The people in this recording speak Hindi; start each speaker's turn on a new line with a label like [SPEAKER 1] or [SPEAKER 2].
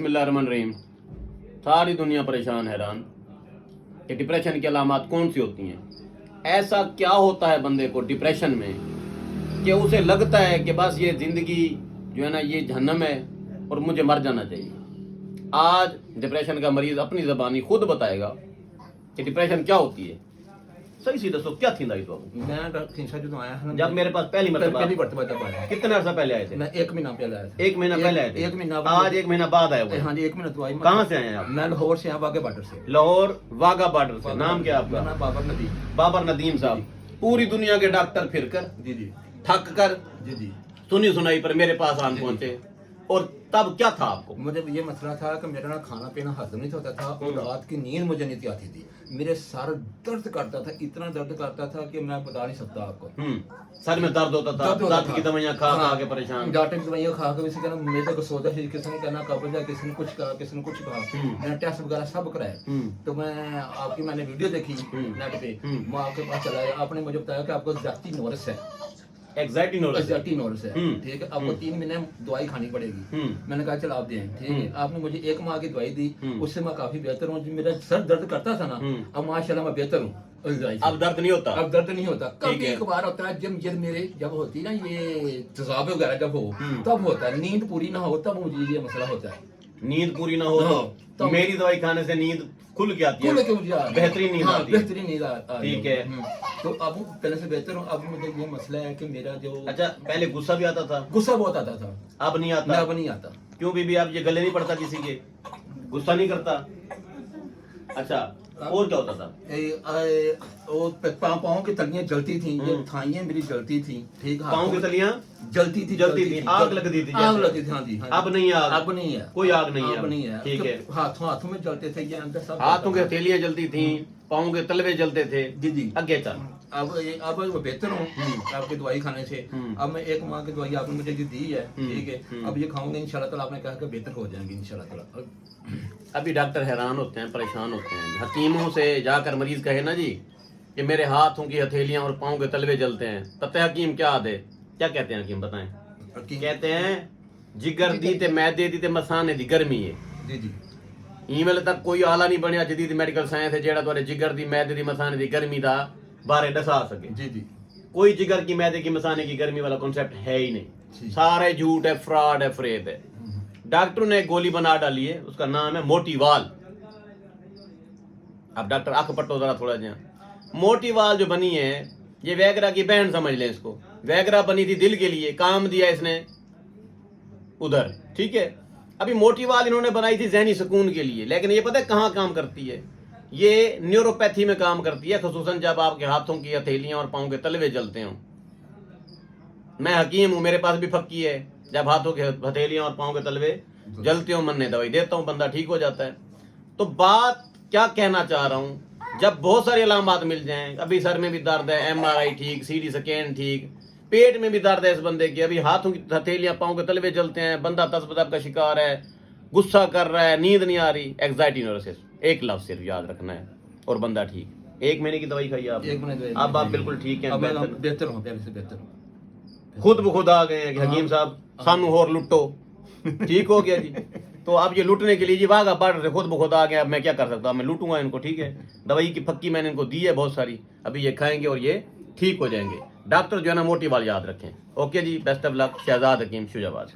[SPEAKER 1] बिस्मिल्लाहिर्रहमानिर्रहीम। सारी दुनिया परेशान हैरान कि डिप्रेशन की अलामत कौन सी होती हैं। ऐसा क्या होता है बंदे को डिप्रेशन में कि उसे लगता है कि बस ये ज़िंदगी जो है ना ये जहन्नम है और मुझे मर जाना चाहिए। आज डिप्रेशन का मरीज़ अपनी ज़बानी खुद बताएगा कि डिप्रेशन क्या होती है। सही सी दसो क्या थी तो
[SPEAKER 2] मैं डॉक्टर जो आया है
[SPEAKER 1] जब मेरे पास पहली मरतबा
[SPEAKER 2] जब आया
[SPEAKER 1] कितने अर्सा पहले आए थे?
[SPEAKER 2] मैं 1 महीना पहले आया था।
[SPEAKER 1] 1 महीना पहले आए थे।
[SPEAKER 2] एक महीना
[SPEAKER 1] आज 1 महीना बाद आए हुए।
[SPEAKER 2] हाँ जी, 1 महीना तो आई।
[SPEAKER 1] कहाँ से आए हैं आप?
[SPEAKER 2] मैं लाहौर से, वाघा बॉर्डर से।
[SPEAKER 1] लाहौर वाघा बॉर्डर से। नाम क्या आपका?
[SPEAKER 2] मेरा नाम बाबर नदीम।
[SPEAKER 1] बाबर नदीम साहब। पूरी दुनिया के डॉक्टर फिरकर
[SPEAKER 2] जी जी
[SPEAKER 1] थक कर
[SPEAKER 2] जी जी
[SPEAKER 1] सुनी सुनाई पर मेरे पास आन पहुंचे। और तब क्या था आपको?
[SPEAKER 2] मुझे ये मसला था कि मेरा ना खाना पीना हजम नहीं होता था और रात की नींद मुझे नहीं आती थी। मेरे सर दर्द करता था, इतना दर्द करता था कि मैं बता नहीं सकता आपको।
[SPEAKER 1] सर में दर्द होता था, दर्द की दवाइयां खा खा के परेशान।
[SPEAKER 2] डॉक्टर की दवाइयां खा के किसी कहना मेरे को सोचा थी, किसी ने कहना कब्ज है, किसी ने कुछ कहा, किसी ने कुछ कहा। मैंने टेस्ट वगैरह सब कराए। तो मैंने वीडियो देखी नेट पे, मैं आपके पास चला गया। आपने मुझे बताया कि आपको एग्जैक्टी नोरस है।
[SPEAKER 1] एग्जैक्टी नोरस है।
[SPEAKER 2] ठीक है, आपको 3 महीने दवाई खानी पड़ेगी। मैंने कहा चल आप दें, ठीक है। आपने मुझे 1 माह की दवाई दी, उससे मैं काफी बेहतर हूँ। मेरा सर दर्द करता था ना, अब माशाल्लाह मैं बेहतर हूँ।
[SPEAKER 1] अब दर्द नहीं होता?
[SPEAKER 2] अब दर्द नहीं होता। कभी एक बार होता है जब होती ना ये तेजाब वगैरह जब हो तब होता है। नींद पूरी ना हो तब मुझे ये मसला होता है।
[SPEAKER 1] नींद पूरी ना हो तो मेरी दवाई खाने से नींद खुल के आती है, बेहतरीन नींद आती है।
[SPEAKER 2] बेहतरीन नींद
[SPEAKER 1] ठीक है।
[SPEAKER 2] तो अब पहले से बेहतर हूँ। अब मुझे ये मसला है कि मेरा जो
[SPEAKER 1] अच्छा, पहले गुस्सा भी आता था?
[SPEAKER 2] गुस्सा बहुत आता था,
[SPEAKER 1] अब नहीं आता?
[SPEAKER 2] अब नहीं आता।
[SPEAKER 1] क्यों बीबी, आप ये गले नहीं पड़ता किसी के? गुस्सा नहीं करता? अच्छा, और क्या होता था?
[SPEAKER 2] पाँव की तलियां जलती थी, ये थाइयां मेरी जलती थी। ठीक है,
[SPEAKER 1] पाँव की तलियां
[SPEAKER 2] जलती थी,
[SPEAKER 1] आग लगती थी?
[SPEAKER 2] आग लगती थी। हाँ जी।
[SPEAKER 1] अब नहीं आग?
[SPEAKER 2] अब नहीं है,
[SPEAKER 1] कोई आग नहीं है?
[SPEAKER 2] अब नहीं है।
[SPEAKER 1] ठीक है।
[SPEAKER 2] हाथों में जलते थे, ये अंदर सब
[SPEAKER 1] हाथों के हथेलियां जलती थी, पाँव के तलवे जलते थे।
[SPEAKER 2] जी जी।
[SPEAKER 1] आगे चल।
[SPEAKER 2] अब बेहतर हूँ आपकी दवाई खाने से। अब मैं 1 माह की दवाई आपने मुझे जो दी है, ठीक है, अब ये खाऊंगा इंशाल्लाह ताला। आपने कहा कि बेहतर हो जाएंगे इंशाल्लाह ताला।
[SPEAKER 1] अभी डॉक्टर हैरान होते हैं, परेशान होते हैं। हकीमों से जाकर मरीज कहे ना जी कि मेरे हाथों की हथेलियां और पाँव के तलवे जलते हैं, तब हकीम क्या दे? क्या कहते हैं हकीम, बताएं? कहते हैं जिगर दी ते मैदे दी ते मसाने दी गर्मी है।
[SPEAKER 2] जी जी।
[SPEAKER 1] ईमेल तक कोई आला नहीं बनया जदीद मेडिकल साइंस है जेड़ा तुम्हारे जिगर दी मैदे दी मसाने दी गर्मी दा बारे दसा सके।
[SPEAKER 2] जी जी।
[SPEAKER 1] कोई जिगर की मैदे की मसाने की गर्मी वाला कॉन्सेप्ट है ही नहीं। सारे झूठ है, फ्रॉड है, फरेब है। डॉक्टर ने एक गोली बना डाली है, उसका नाम है मोटीवाल। अब डॉक्टर आंख पट्टो जरा थोड़ा जा। मोटीवाल जो बनी है ये वैगरा की बहन समझ लें इसको। वैगरा बनी थी दिल के लिए, काम दिया इसने उधर, ठीक है। अभी मोटीवाल इन्होंने बनाई थी जहनी सुकून के लिए, लेकिन ये पता है कहाँ काम करती है? ये न्यूरोपैथी में काम करती है, खुसूसन जब आपके हाथों की हथेलियां और पाँव के तलवे जलते हों। मैं हकीम हूं, मेरे पास भी फक्की है। जब हाथों के हथेलियां और पाँव के तलवे जलते हो, मन ने दवाई देता हूं, बंदा ठीक हो जाता है। तो बात क्या कहना चाह रहा हूं, जब बहुत सारी अलामत मिल जाएं, अभी सर में भी दर्द है, MRI ठीक, CT स्कैन ठीक, पेट में भी दर्द है इस बंदे की, अभी हाथों की हथेलियां पाँव के तलवे जलते हैं, बंदा तसबदब का शिकार है, गुस्सा कर रहा है, नींद नहीं आ रही, एंग्जाइटी न्यूरोसिस, एक लफ्ज सिर्फ याद रखना है और बंदा ठीक। 1 महीने की दवाई खाई आप,
[SPEAKER 2] 1 महीने
[SPEAKER 1] अब आप बिल्कुल ठीक है,
[SPEAKER 2] बेहतर हूँ, पहले से बेहतर हूँ।
[SPEAKER 1] खुद ब खुद आ गए हैं कि हकीम साहब सानू और लुटो, ठीक हो गया जी। तो अब ये लुटने के लिए जी वाघा बॉर्डर से खुद ब खुद आ गया। अब मैं क्या कर सकता हूँ, मैं लूटूंगा इनको, ठीक है। दवाई की फक्की मैंने इनको दी है बहुत सारी, अभी ये खाएंगे और ये ठीक हो जाएंगे। डॉक्टर जो है ना मोटीवाल याद रखें। ओके जी, best of luck. Shahzad Hakim, Shujabad.